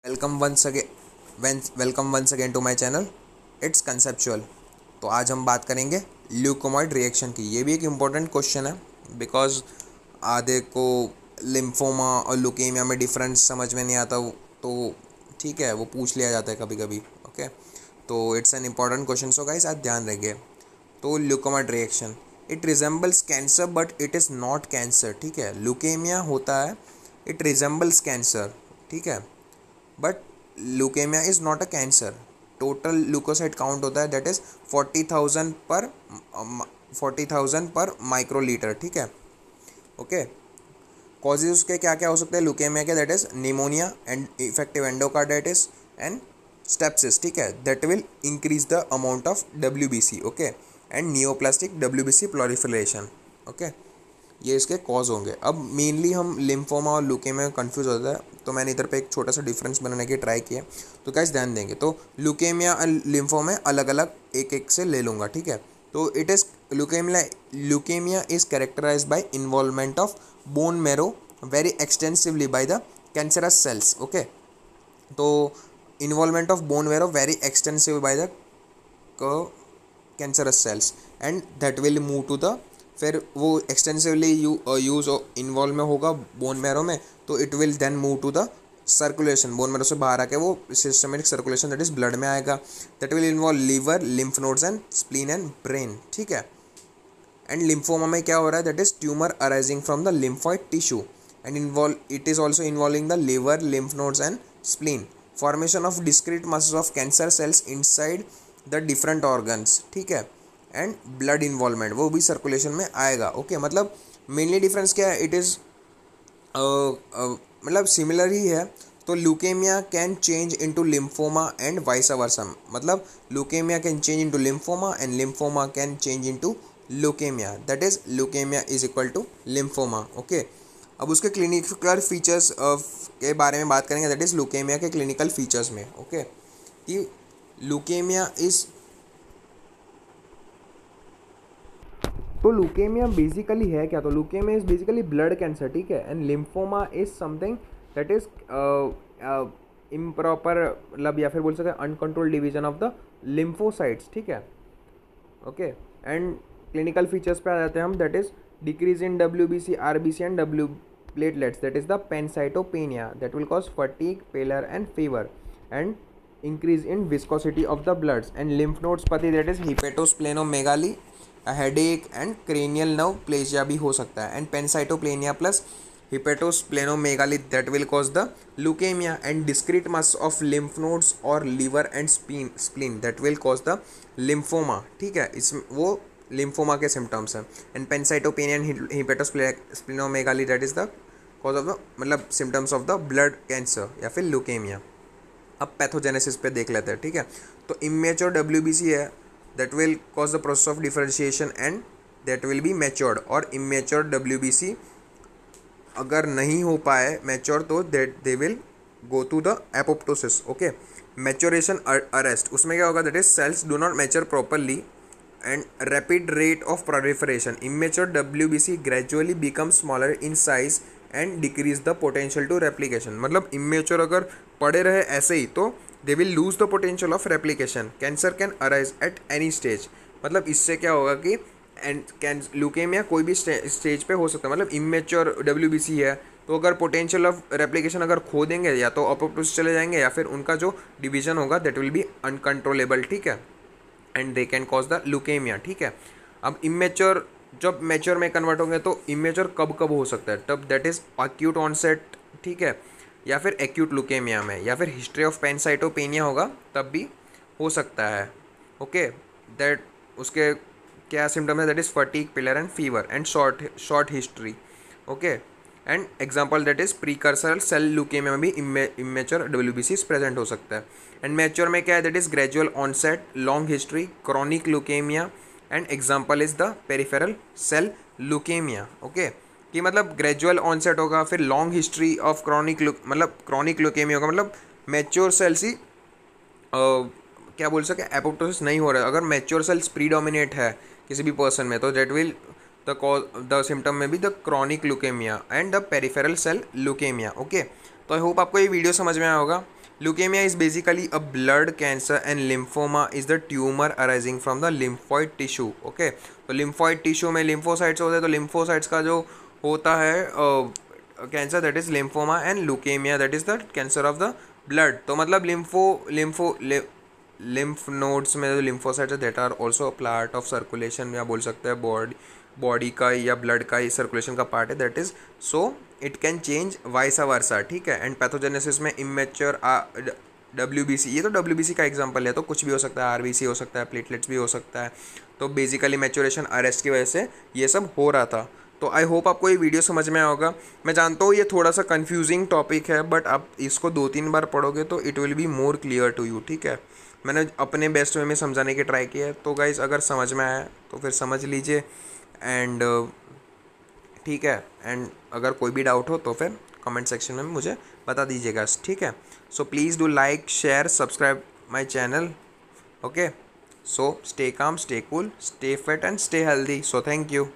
Welcome once again to my channel. It's conceptual. तो आज हम बात करेंगे ल्यूकोमॉइड रिएक्शन की। ये भी एक इम्पोर्टेंट क्वेश्चन है बिकॉज आधे को लिम्फोमा और ल्यूकेमिया में डिफरेंस समझ में नहीं आता तो ठीक है, वो पूछ लिया जाता है कभी कभी। ओके, तो it's an important question. So guys, आज ध्यान रखिए। तो leukemoid reaction, it resembles cancer but it is not cancer. ठीक है, ल्यूकेमिया होता है, इट रिजेंबल्स कैंसर। ठीक है, but leukaemia is not a cancer. Total leucocyte count होता है दैट इज़ 40,000 पर माइक्रोलीटर। ठीक है, ओके। कॉजेज उसके क्या क्या हो सकते हैं ल्यूकेमिया के? That is pneumonia and effective endocarditis and sepsis. ठीक है, that will increase the amount of WBC। Okay, and neoplastic WBC proliferation. Okay, ये इसके कॉज होंगे। अब मेनली हम लिम्फोमा और ल्यूकेमिया में कन्फ्यूज होता है, तो मैंने इधर पे एक छोटा सा डिफरेंस बनाने की ट्राई किया। तो कैसे ध्यान देंगे, तो ल्यूकेमिया और लिम्फोमा में अलग अलग एक एक से ले लूँगा। ठीक है, तो it is leukemia is characterize by involvement of bone marrow very extensively by the cancerous cells. Okay, तो involvement of bone marrow very extensive by the cancerous cells and that will move to the, फिर वो extensively use involve में होगा bone marrow में, तो it will then move to the circulation. Bone marrow से बाहर आके वो systematic circulation that is blood में आएगा। That will involve liver, lymph nodes and spleen and brain. ठीक है, एंड लिम्फोमा में क्या हो रहा है? That is tumour arising from the lymphoid tissue and it is also involving the liver, lymph nodes and spleen. Formation of discrete masses of cancer cells inside the different organs. ठीक है, and blood involvement वो भी circulation में आएगा। Okay, मतलब mainly difference क्या है? It is मतलब सिमिलर ही है। तो leukemia can change into lymphoma and vice versa. मतलब leukemia can change into lymphoma and lymphoma can change into leukemia. That is leukemia is equal to lymphoma. Okay, अब उसके clinical features के बारे में बात करेंगे। दैट इज ल्यूकेमिया के clinical features में। ओके, कि ल्यूकेमिया इज, तो ल्यूकेमिया बेसिकली है क्या? तो leukemia is basically blood cancer. ठीक है, and lymphoma is something that is improper, मतलब या फिर बोल सकते हैं uncontrol division of the lymphocytes. ठीक है, ओके। एंड क्लिनिकल फीचर्स पे आ जाते हैं हम। That is decrease in WBC, RBC and W platelets, that is the pancytopenia that will cause fatigue, pallor and fever and increase in viscosity of the bloods and lymph nodes पति, that is hepatosplenomegaly, headache and cranial nerve plasia भी हो सकता है। and pancytopenia plus hepatosplenomegaly that will cause the leukemia and discrete mass of lymph nodes or liver and spleen that will cause the lymphoma। ठीक है, इस वो lymphoma के symptoms हैं। And pancytopenia and hepatosplenomegaly that is the cause of the, मतलब symptoms of the blood cancer या फिर leukaemia. अब पैथोजेनेसिस पे देख लेते हैं। ठीक है, तो इमेच्योर WBC है that will cause the process of differentiation and that will be matured. और इमेच्योर WBC अगर नहीं हो पाए मैच्योर तो that they will go to the apoptosis. Okay, maturation arrest, उसमें क्या होगा? That is cells do not mature properly and rapid rate of proliferation. Immature WBC gradually becomes smaller in size and decrease the potential to replication. मतलब immature अगर पड़े रहे ऐसे ही तो they will lose the potential of replication. Cancer can arise at any stage. मतलब इससे क्या होगा कि ल्यूकेमिया कोई भी स्टेज पे हो सकता है। मतलब इमेच्योर WBC है तो अगर पोटेंशियल ऑफ रेप्लिकेशन अगर खो देंगे या तो अपोप्टोसिस चले जाएंगे या फिर उनका जो डिवीजन होगा दैट विल बी अनकंट्रोलेबल। ठीक है, and they can cause the leukaemia. ठीक है, अब इमेच्योर जब मैच्योर में कन्वर्ट होंगे तो इमेच्योर कब कब हो सकता है? तब दैट इज एक्यूट ऑनसेट। ठीक है, या फिर एक्यूट ल्यूकेमिया में, या फिर हिस्ट्री ऑफ पैनसाइटोपेनिया होगा तब भी हो सकता है। ओके, दैट उसके क्या सिम्टम है? That is fatigue, pallor and fever and short history. Okay, and example that is precursor cell leukaemia में भी इमेच्योर WBC प्रेजेंट हो सकता है। एंड मैच्योर में क्या है? That is gradual onset, long history, chronic leukaemia and example is the peripheral cell leukaemia. Okay, कि मतलब ग्रेजुअल ऑनसेट होगा, फिर लॉन्ग हिस्ट्री ऑफ मतलब क्रॉनिक ल्यूकेमिया होगा। मतलब मैच्योर सेल्स ही क्या बोल सके एपोप्टोसिस नहीं हो रहा है। अगर मैच्योर सेल्स प्रीडोमिनेट है किसी भी पर्सन में तो दैट विल द सिम्टम में भी the chronic leukaemia and the peripheral cell leukaemia. Okay, तो आई होप आपको ये वीडियो समझ में आया होगा। Leukemia is basically a blood cancer and lymphoma is the tumor arising from the lymphoid tissue. Okay, तो lymphoid tissue में lymphocytes होते हैं, तो lymphocytes का जो होता है cancer that is lymphoma and leukaemia that is the cancer of the blood. तो मतलब लिम्फ नोड्स में जो लिम्फोसाइट्स है that are also part of circulation, या बोल सकते हैं बॉडी का या ब्लड का ही सर्कुलेशन का पार्ट है that is. So it can change vice versa, ठीक है. एंड पैथोजेनेसिस में इमेच्योर WBC, ये तो WBC का एग्जांपल है, तो कुछ भी हो सकता है, RBC हो सकता है, प्लेटलेट्स भी हो सकता है. तो बेसिकली मैच्योरेशन अरेस्ट की वजह से ये सब हो रहा था. तो आई होप आपको ये वीडियो समझ में आया होगा. मैं जानता हूँ ये थोड़ा सा कंफ्यूजिंग टॉपिक है, बट आप इसको 2-3 बार पढ़ोगे तो it will be more clear to you, ठीक है. मैंने अपने बेस्ट वे में समझाने की ट्राई किया है. तो गाइज अगर समझ में आया तो फिर समझ लीजिए. एंड ठीक है, एंड अगर कोई भी डाउट हो तो फिर कमेंट सेक्शन में मुझे बता दीजिएगा, ठीक है. So please do like, share, subscribe my channel. Okay, so stay calm, stay cool, stay fit and stay healthy. So thank you.